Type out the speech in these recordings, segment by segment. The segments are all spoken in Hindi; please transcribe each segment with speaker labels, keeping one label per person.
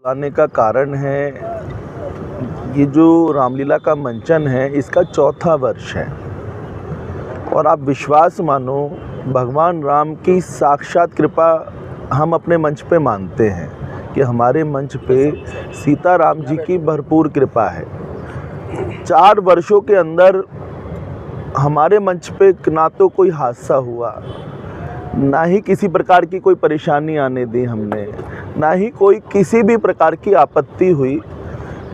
Speaker 1: लाने का कारण है, ये जो रामलीला का मंचन है इसका चौथा वर्ष है और आप विश्वास मानो भगवान राम की साक्षात कृपा हम अपने मंच पे मानते हैं कि हमारे मंच पे सीता राम जी की भरपूर कृपा है। 4 वर्षों के अंदर हमारे मंच पे ना तो कोई हादसा हुआ, ना ही किसी प्रकार की कोई परेशानी आने दी हमने, ना ही कोई किसी भी प्रकार की आपत्ति हुई।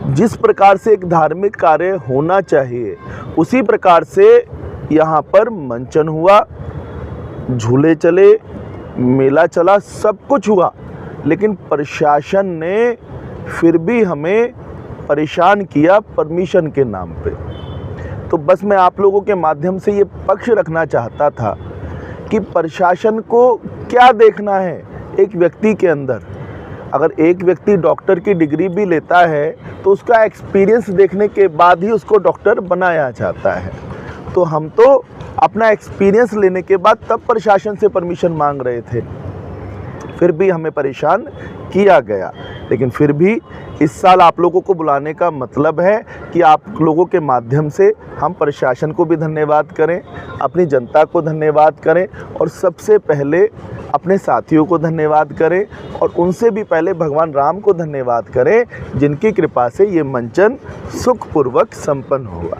Speaker 1: जिस प्रकार से एक धार्मिक कार्य होना चाहिए उसी प्रकार से यहाँ पर मंचन हुआ, झूले चले, मेला चला, सब कुछ हुआ, लेकिन प्रशासन ने फिर भी हमें परेशान किया परमिशन के नाम पे। तो बस मैं आप लोगों के माध्यम से ये पक्ष रखना चाहता था कि प्रशासन को क्या देखना है एक व्यक्ति के अंदर। अगर एक व्यक्ति डॉक्टर की डिग्री भी लेता है तो उसका एक्सपीरियंस देखने के बाद ही उसको डॉक्टर बनाया जाता है। तो हम तो अपना एक्सपीरियंस लेने के बाद तब प्रशासन से परमिशन मांग रहे थे, फिर भी हमें परेशान किया गया। लेकिन फिर भी इस साल आप लोगों को बुलाने का मतलब है कि आप लोगों के माध्यम से हम प्रशासन को भी धन्यवाद करें, अपनी जनता को धन्यवाद करें और सबसे पहले अपने साथियों को धन्यवाद करें और उनसे भी पहले भगवान राम को धन्यवाद करें जिनकी कृपा से ये मंचन सुखपूर्वक संपन्न हुआ।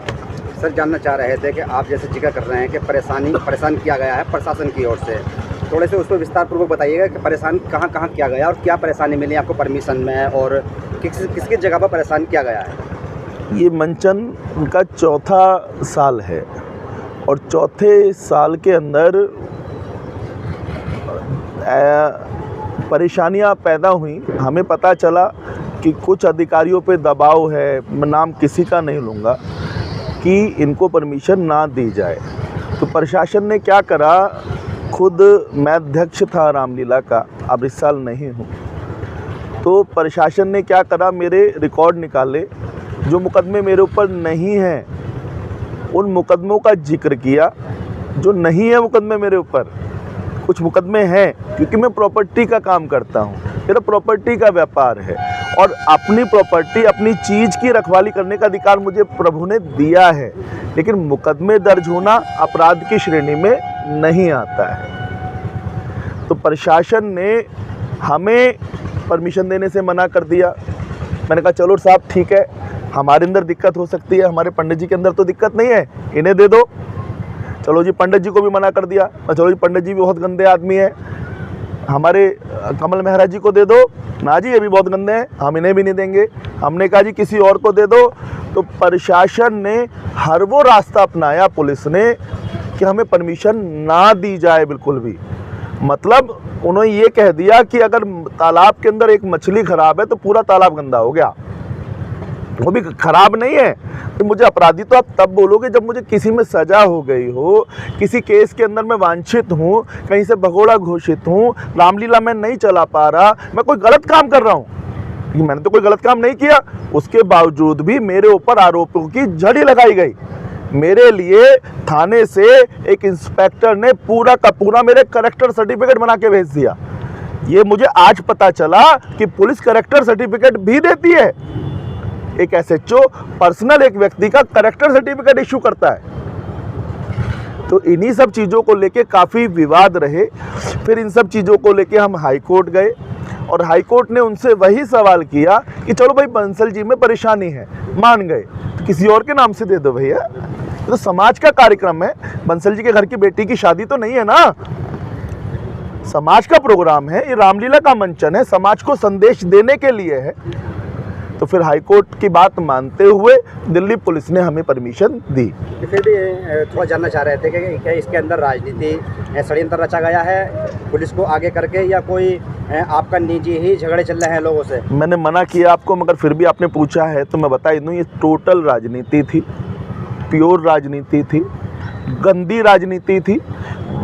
Speaker 2: सर, जानना चाह रहे थे कि आप जैसे जिक्र कर रहे हैं कि परेशान किया गया है प्रशासन की ओर से, थोड़े से उसको विस्तार पूर्वक बताइएगा कि परेशान कहाँ कहाँ किया गया और क्या परेशानी मिली आपको परमिशन में और किसकी जगह पर परेशान किया गया है।
Speaker 1: ये मंचन का चौथा साल है और चौथे साल के अंदर परेशानियां पैदा हुई। हमें पता चला कि कुछ अधिकारियों पे दबाव है, मैं नाम किसी का नहीं लूँगा, कि इनको परमिशन ना दी जाए। तो प्रशासन ने क्या करा, खुद मैं अध्यक्ष था रामलीला का, अब इस साल नहीं हूँ, तो प्रशासन ने क्या करा, मेरे रिकॉर्ड निकाले, जो मुकदमे मेरे ऊपर नहीं हैं उन मुकदमों का जिक्र किया। जो नहीं है मुकदमे मेरे ऊपर, कुछ मुकदमे हैं क्योंकि मैं प्रॉपर्टी का काम करता हूँ, मेरा प्रॉपर्टी का व्यापार है और अपनी प्रॉपर्टी, अपनी चीज़ की रखवाली करने का अधिकार मुझे प्रभु ने दिया है, लेकिन मुकदमे दर्ज होना अपराध की श्रेणी में नहीं आता है। तो प्रशासन ने हमें परमिशन देने से मना कर दिया। मैंने कहा चलो साहब ठीक है, हमारे अंदर दिक्कत हो सकती है, हमारे पंडित जी के अंदर तो दिक्कत नहीं है, इन्हें दे दो। चलो जी, पंडित जी को भी मना कर दिया। चलो जी, पंडित जी भी बहुत गंदे आदमी है, हमारे कमल मेहरा जी को दे दो। ना जी, ये भी बहुत गंदे हैं, हम इन्हें भी नहीं देंगे। हमने कहा जी किसी और को दे दो। तो प्रशासन ने हर वो रास्ता अपनाया, पुलिस ने, कि हमें परमिशन ना दी जाए बिल्कुल भी। मतलब उन्होंने ये कह दिया कि अगर तालाब के अंदर एक मछली खराब है तो पूरा तालाब गंदा हो गया, वो भी खराब नहीं है। तो मुझे अपराधी तो आप तब बोलोगे जब मुझे किसी में सजा हो गई हो, किसी केस के अंदर मैं वांछित हूँ, कहीं से भगोड़ा घोषित हूँ, रामलीला मैं नहीं चला पा रहा, मैं कोई गलत काम कर रहा हूँ। मैंने तो कोई गलत काम नहीं किया, उसके बावजूद भी मेरे ऊपर आरोपों की झड़ी लगाई गई। मेरे लिए थाने से एक इंस्पेक्टर ने पूरा का पूरा मेरे करेक्टर सर्टिफिकेट बना के भेज दिया। ये मुझे आज पता चला कि पुलिस करेक्टर सर्टिफिकेट भी देती है। एक एसएचओ पर्सनल एक व्यक्ति का करेक्टर सर्टिफिकेट इशू करता है। तो इन्हीं सब चीज़ों को लेके काफ़ी विवाद रहे। फिर इन सब चीज़ों को लेके हम हाई कोर्ट गए और हाई कोर्ट ने उनसे वही सवाल किया कि चलो भाई बंसल जी में परेशानी है, मान गए, तो किसी और के नाम से दे दो भैया। तो समाज का कार्यक्रम है, बंसल जी के घर की बेटी की शादी तो नहीं है ना, समाज का प्रोग्राम है, ये रामलीला का मंचन है, समाज को संदेश देने के लिए है। तो फिर हाईकोर्ट की बात मानते हुए दिल्ली पुलिस ने हमें परमिशन दी।
Speaker 2: फिर भी थोड़ा जानना चाह रहे थे कि क्या इसके अंदर राजनीति षड्यंत्र रचा गया है पुलिस को आगे करके, या कोई आपका निजी ही झगड़े चल रहे हैं लोगों से।
Speaker 1: मैंने मना किया आपको, मगर फिर भी आपने पूछा है तो मैं बता दूँ, ये टोटल राजनीति थी, प्योर राजनीति थी, गंदी राजनीति थी,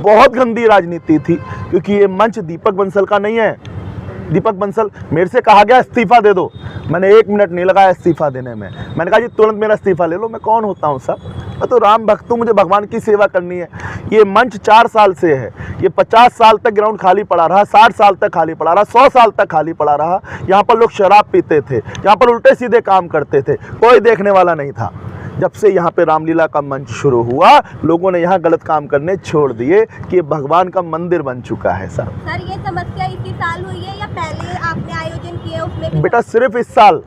Speaker 1: बहुत गंदी राजनीति थी। क्योंकि ये मंच दीपक बंसल का नहीं है। दीपक बंसल, मेरे से कहा गया इस्तीफा दे दो, मैंने 1 मिनट नहीं लगाया इस्तीफा देने में। मैंने कहा जी तुरंत मेरा इस्तीफा ले लो, मैं कौन होता हूँ साहब, मैं तो राम भक्त हूँ, मुझे भगवान की सेवा करनी है। ये मंच 4 साल से है, ये 50 साल तक ग्राउंड खाली पड़ा रहा, 60 साल तक खाली पड़ा रहा, 100 साल तक खाली पड़ा रहा। यहाँ पर लोग शराब पीते थे, यहाँ पर उल्टे सीधे काम करते थे, कोई देखने वाला नहीं था। जब से यहाँ पे रामलीला का मंच शुरू हुआ, लोगों ने यहाँ गलत काम करने छोड़ दिए कि भगवान का मंदिर बन चुका है। सर
Speaker 3: ये समस्या इसी साल हुई है या पहले आपने आयोजन किए उसमें भी?
Speaker 1: बेटा सिर्फ इस साल,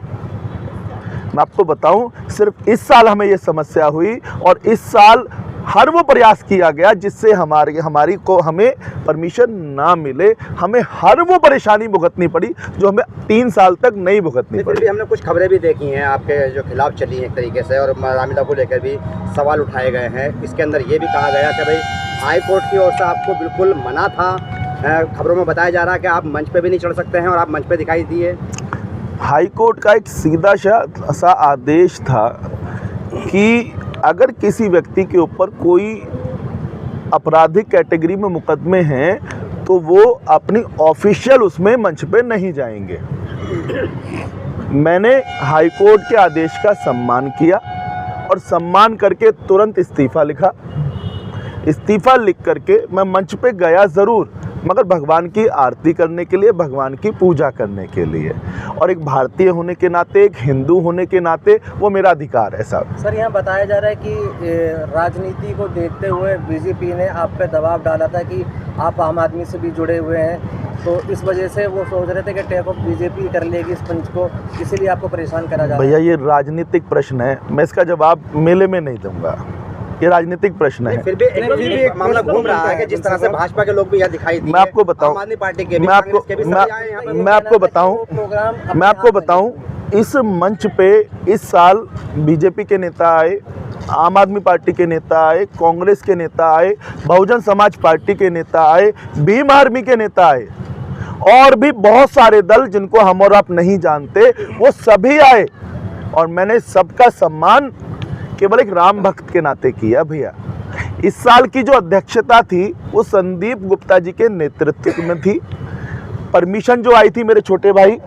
Speaker 1: मैं आपको बताऊं, सिर्फ इस साल हमें ये समस्या हुई और इस साल हर वो प्रयास किया गया जिससे हमें परमिशन ना मिले, हमें हर वो परेशानी भुगतनी पड़ी जो हमें 3 साल तक नहीं भुगतनी पड़ी।
Speaker 2: फिर भी हमने कुछ खबरें भी देखी हैं आपके जो खिलाफ चली हैं एक तरीके से, और रामलीला को लेकर भी सवाल उठाए गए हैं। इसके अंदर ये भी कहा गया कि भाई हाई कोर्ट की ओर से आपको बिल्कुल मना था। खबरों में बताया जा रहा है कि आप मंच पे भी नहीं चढ़ सकते हैं और आप मंच पे दिखाई दिए।
Speaker 1: हाई कोर्ट का एक सीधा सा आदेश था कि अगर किसी व्यक्ति के ऊपर कोई आपराधिक कैटेगरी में मुकदमे हैं तो वो अपनी ऑफिशियल उसमें मंच पे नहीं जाएंगे। मैंने हाई कोर्ट के आदेश का सम्मान किया और सम्मान करके तुरंत इस्तीफ़ा लिखा। इस्तीफ़ा लिख करके मैं मंच पे गया ज़रूर, मगर भगवान की आरती करने के लिए, भगवान की पूजा करने के लिए, और एक भारतीय होने के नाते, एक हिंदू होने के नाते वो मेरा अधिकार है। साहब
Speaker 4: सर, यहाँ बताया जा रहा है कि राजनीति को देखते हुए बीजेपी ने आप पे दबाव डाला था कि आप आम आदमी से भी जुड़े हुए हैं, तो इस वजह से वो सोच रहे थे कि टेक ऑफ बीजेपी कर लेगी इस मंच को, इसीलिए आपको परेशान करा जा रहा है।
Speaker 1: भैया ये राजनीतिक प्रश्न है, मैं इसका जवाब मेले में नहीं दूंगा, ये राजनीतिक प्रश्न है।
Speaker 2: फिर भी एक मामला घूम रहा है कि जिस तरह से भाजपा के लोग भी यहाँ दिखाई दिए,
Speaker 1: मैं आपको बताऊं,
Speaker 2: आम आदमी पार्टी के भी,
Speaker 1: मैं आपको बताऊं, इस मंच पे इस साल बीजेपी के नेता आए, आम आदमी पार्टी के नेता आए, कांग्रेस के नेता आए, बहुजन समाज पार्टी के नेता आए, भीम आर्मी के नेता आए, और भी बहुत सारे दल जिनको हम और आप नहीं जानते, वो सभी आए और मैंने सबका सम्मान केवल एक राम भक्त के नाते किया। भैया इस साल की जो अध्यक्षता थी वो संदीप गुप्ता जी के नेतृत्व में थी। परमिशन जो आई थी मेरे छोटे भाई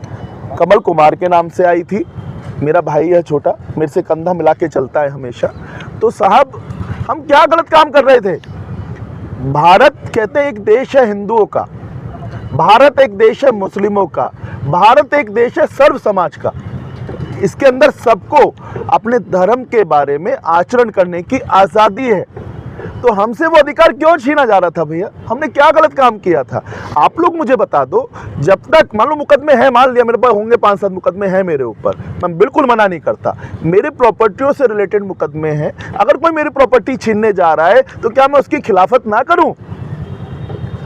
Speaker 1: कमल कुमार के नाम से आई थी। मेरा भाई है छोटा, मेरे से कंधा मिला के चलता है हमेशा। तो साहब हम क्या गलत काम कर रहे थे? भारत कहते हैं एक देश है हिंदुओं का, भारत एक देश है मुस्लिमों का, भारत एक देश है सर्व समाज का। इसके अंदर सबको अपने धर्म के बारे में आचरण करने की आज़ादी है। तो हमसे वो अधिकार क्यों छीना जा रहा था? भैया हमने क्या गलत काम किया था? आप लोग मुझे बता दो। जब तक मान लो मुकदमे हैं, मान लिया मेरे पास होंगे 5-7 मुकदमे हैं मेरे ऊपर, मैं बिल्कुल मना नहीं करता, मेरे प्रॉपर्टियों से रिलेटेड मुकदमे हैं। अगर कोई मेरी प्रॉपर्टी छीनने जा रहा है तो क्या मैं उसकी खिलाफत ना करूं?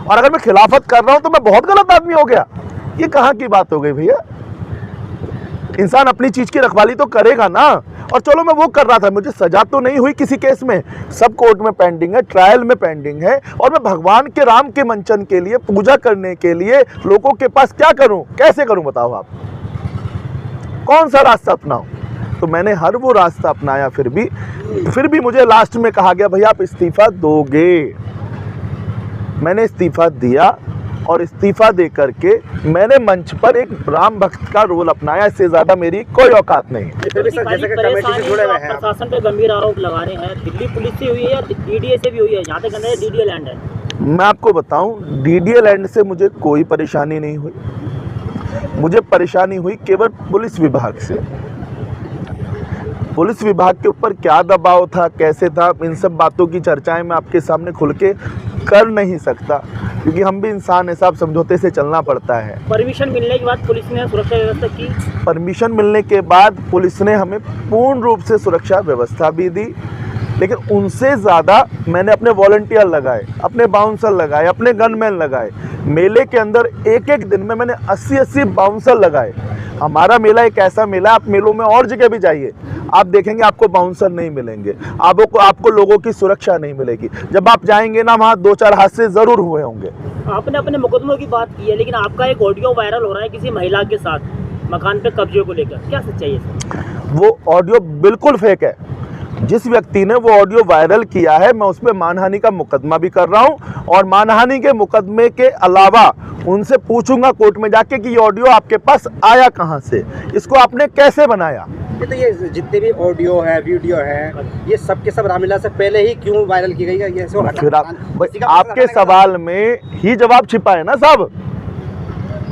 Speaker 1: और अगर मैं खिलाफत कर रहा हूं तो मैं बहुत गलत आदमी हो गया? ये कहाँ की बात हो गई भैया? इंसान अपनी चीज की रखवाली तो करेगा ना। और चलो मैं वो कर रहा था, मुझे सजा तो नहीं हुई किसी केस में, सब कोर्ट में पेंडिंग है, ट्रायल में पेंडिंग है, और मैं भगवान के राम के मंचन के लिए, पूजा करने के लिए लोगों के पास क्या करूं, कैसे करूं? बताओ आप, कौन सा रास्ता अपनाऊं? तो मैंने हर वो रास्ता अपनाया। फिर भी मुझे लास्ट में कहा गया भैया आप इस्तीफा दोगे। मैंने इस्तीफा दिया और इस्तीफा दे करके मैंने मंच पर एक राम भक्त का रोल अपनाया। इससे ज्यादा मेरी कोई औकात नहीं।
Speaker 5: प्रशासन पे गंभीर आरोप लगा रहे हैं, दिल्ली पुलिस से हुई है या डीडीए से भी हुई है? जहाँ तक कहना है डीडीए लैंड है।
Speaker 1: मैं आपको बताऊं, डीडीए लैंड से मुझे कोई परेशानी नहीं हुई। मुझे परेशानी हुई केवल पुलिस विभाग से। पुलिस विभाग के ऊपर क्या दबाव था, कैसे था, इन सब बातों की चर्चाएं मैं आपके सामने खुल के कर नहीं सकता, क्योंकि हम भी इंसान हैं साहब, समझौते से चलना पड़ता है।
Speaker 5: परमिशन मिलने के बाद पुलिस ने सुरक्षा व्यवस्था की?
Speaker 1: परमिशन मिलने के बाद पुलिस ने हमें पूर्ण रूप से सुरक्षा व्यवस्था भी दी, लेकिन उनसे ज़्यादा मैंने अपने वॉलंटियर लगाए, अपने बाउंसर लगाए, अपने गनमैन लगाए। मेले के अंदर एक दिन में मैंने 80-80 बाउंसर लगाए। हमारा मेला एक ऐसा मेला, आप मेलों में और जगह भी जाइए, आप देखेंगे आपको बाउंसर नहीं मिलेंगे, आपको लोगों की सुरक्षा नहीं मिलेगी। जब आप जाएंगे ना, वहाँ 2-4 हादसे ज़रूर हुए होंगे।
Speaker 5: आपने अपने मुकदमों की बात की है, लेकिन आपका एक ऑडियो वायरल हो रहा है किसी महिला के साथ मकान पे कब्जे को लेकर, क्या सच्चाई है?
Speaker 1: वो ऑडियो बिल्कुल फेक है। जिस व्यक्ति ने वो ऑडियो वायरल किया है, मैं उस पर मानहानि का मुकदमा भी कर रहा हूं, और मानहानि के मुकदमे के अलावा उनसे पूछूंगा कोर्ट में जाके कि ये ऑडियो आपके पास आया कहां से, इसको आपने कैसे बनाया।
Speaker 2: ये तो ये जितने भी ऑडियो है, वीडियो है, ये सब के सब रामलीला से पहले ही क्यों वायरल की गई है? ये सो
Speaker 1: फिर आपके सवाल में ही जवाब छिपा है ना साहब,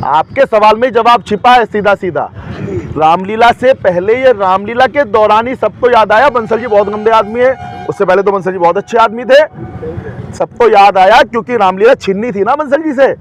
Speaker 1: आपके सवाल में जवाब छिपा है सीधा सीधा। रामलीला से पहले, ये रामलीला के दौरान ही सबको याद आया बंसल जी बहुत गंदे आदमी है। उससे पहले तो बंसल जी बहुत अच्छे आदमी थे। सबको याद आया क्योंकि रामलीला छीननी थी ना बंसल जी से।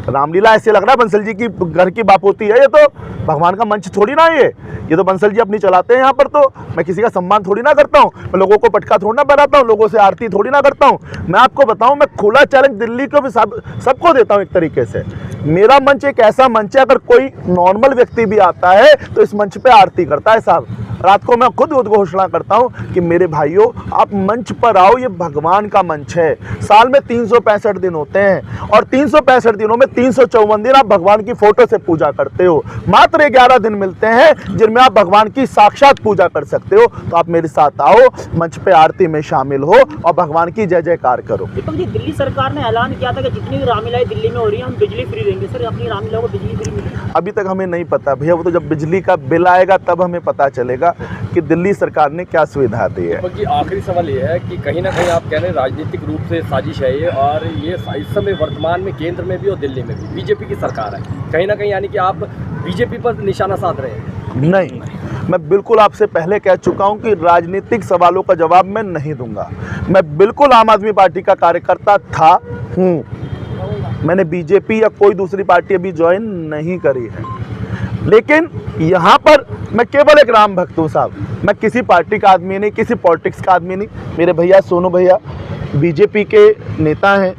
Speaker 1: रामलीला ऐसे लग रहा है बंसल जी की घर की बाप होती है, ये तो भगवान का मंच थोड़ी ना है ये तो बंसल जी अपनी चलाते हैं यहाँ पर। तो मैं किसी का सम्मान थोड़ी ना करता हूँ, मैं लोगों को पटका थोड़ी ना बनाता हूँ, लोगों से आरती थोड़ी ना करता हूँ। मैं आपको बताऊँ, मैं खुला चैलेंज दिल्ली को भी सबको देता हूँ एक तरीके से। मेरा मंच एक ऐसा मंच है, अगर कोई नॉर्मल व्यक्ति भी आता है तो इस मंच पे आरती करता है साहब। रात को मैं खुद घोषणा करता हूं कि मेरे भाइयों आप मंच पर आओ, ये भगवान का मंच है। साल में 365 दिन होते हैं और 365 दिनों में 354 दिन आप भगवान की फोटो से पूजा करते हो। मात्र 11 दिन मिलते हैं जिनमें आप भगवान की साक्षात पूजा कर सकते हो। तो आप मेरे साथ आओ, मंच पे आरती में शामिल हो और भगवान की जय जयकार करो।
Speaker 5: दीपक जी, दिल्ली सरकार ने ऐलान किया था कि जितनी भी रामलीलाएं दिल्ली में हो रही है हम बिजली फ्री देंगे। सर, अपनी रामलीला को बिजली फ्री मिली?
Speaker 1: अभी तक हमें नहीं पता भैया, वो तो जब बिजली का बिल आएगा तब हमें पता चलेगा कि दिल्ली सरकार ने क्या सुविधा दी है।
Speaker 6: जी, आखिरी सवाल ये है कि कहीं ना कहीं आप कह रहे हैं राजनीतिक रूप से साजिश है ये, और ये इस समय वर्तमान में केंद्र में भी और दिल्ली में भी बीजेपी की सरकार है, कहीं ना कहीं यानी कि आप बीजेपी पर निशाना साध रहे हैं? नहीं,
Speaker 1: मैं बिल्कुल आपसे पहले कह चुका हूं कि राजनीतिक सवालों का जवाब मैं नहीं दूंगा। मैं बिल्कुल आम आदमी पार्टी का कार्यकर्ता था, हूं। मैंने बीजेपी या कोई दूसरी पार्टी अभी ज्वाइन नहीं करी है, लेकिन यहाँ पर मैं केवल एक राम भक्त हूँ साहब। मैं किसी पार्टी का आदमी नहीं, किसी पॉलिटिक्स का आदमी नहीं। मेरे भैया सोनू भैया बीजेपी के नेता हैं,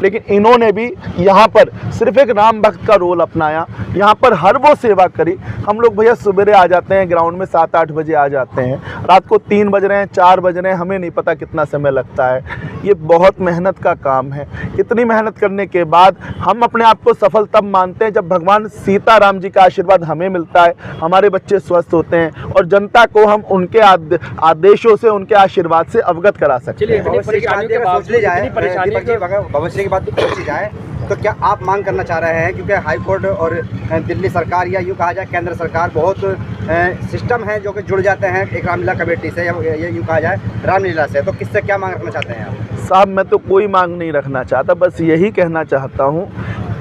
Speaker 1: लेकिन इन्होंने भी यहाँ पर सिर्फ एक राम भक्त का रोल अपनाया, यहाँ पर हर वो सेवा करी। हम लोग भैया सुबह आ जाते हैं ग्राउंड में, 7-8 बजे आ जाते हैं, रात को 3 बज रहे हैं, 4 बज रहे हैं, हमें नहीं पता कितना समय लगता है। ये बहुत मेहनत का काम है। इतनी मेहनत करने के बाद हम अपने आप को सफल तब मानते हैं जब भगवान सीताराम जी का आशीर्वाद हमें मिलता है, हमारे बच्चे स्वस्थ होते हैं और जनता को हम उनके आदेशों से, उनके आशीर्वाद से अवगत करा सकते हैं।
Speaker 2: भविष्य की बात सोची जाए तो क्या आप मांग करना चाह रहे हैं, क्योंकि हाई कोर्ट और दिल्ली सरकार या यूँ कहा जाए केंद्र सरकार बहुत सिस्टम है जो कि जुड़ जाते हैं एक रामलीला कमेटी से, या यूँ कहा जाए रामलीला से, तो किससे क्या मांग रखना चाहते हैं आप?
Speaker 1: साहब, मैं तो कोई मांग नहीं रखना चाहता, बस यही कहना चाहता हूँ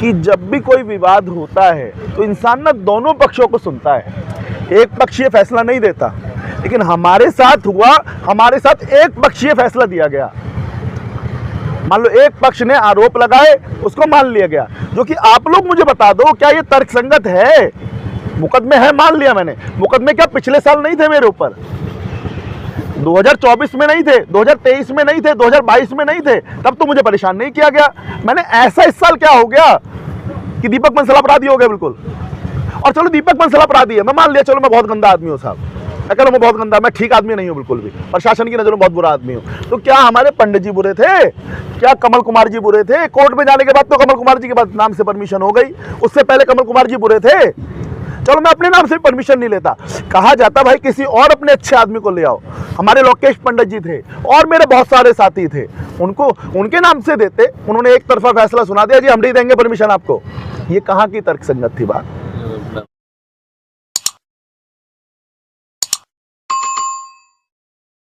Speaker 1: कि जब भी कोई विवाद होता है तो इंसान ना दोनों पक्षों को सुनता है। एक पक्षीय फैसला नहीं देता, लेकिन हमारे साथ हुआ, हमारे साथ एक पक्षीय फैसला दिया गया। मान लो एक पक्ष ने आरोप लगाए, उसको मान लिया गया। जो कि आप लोग मुझे बता दो, क्या ये तर्कसंगत है? मुकदमे है, मान लिया मैंने। मुकदमे क्या पिछले साल नहीं थे मेरे ऊपर? 2024 में नहीं थे, 2023 में नहीं थे, 2022 में नहीं थे, तब तो मुझे परेशान नहीं किया गया। मैंने ऐसा इस साल क्या हो गया कि दीपक बंसल अपराधी हो गया बिल्कुल। और चलो दीपक बंसल अपराधी है, मैं मान लिया, चलो मैं बहुत गंदा आदमी हूँ साहब, मैं कह रहा हूँ मैं बहुत गंदा, मैं ठीक आदमी नहीं हूँ बिल्कुल भी, प्रशासन की नज़र में बहुत बुरा आदमी हूँ। तो क्या हमारे पंडित जी बुरे थे? क्या कमल कुमार जी बुरे थे? कोर्ट में जाने के बाद तो कमल कुमार जी के बाद नाम से परमिशन हो गई, उससे पहले कमल कुमार जी बुरे थे? चलो मैं अपने नाम से परमिशन नहीं लेता, कहा जाता भाई किसी और अपने अच्छे आदमी को ले आओ। हमारे लोकेश पंडित जी थे और मेरे बहुत सारे साथी थे, उनको उनके नाम से देते, उन्होंने एक तरफा फैसला सुना दिया जी हम नहीं देंगे परमिशन आपको। ये कहाँ की तर्कसंगत थी बात?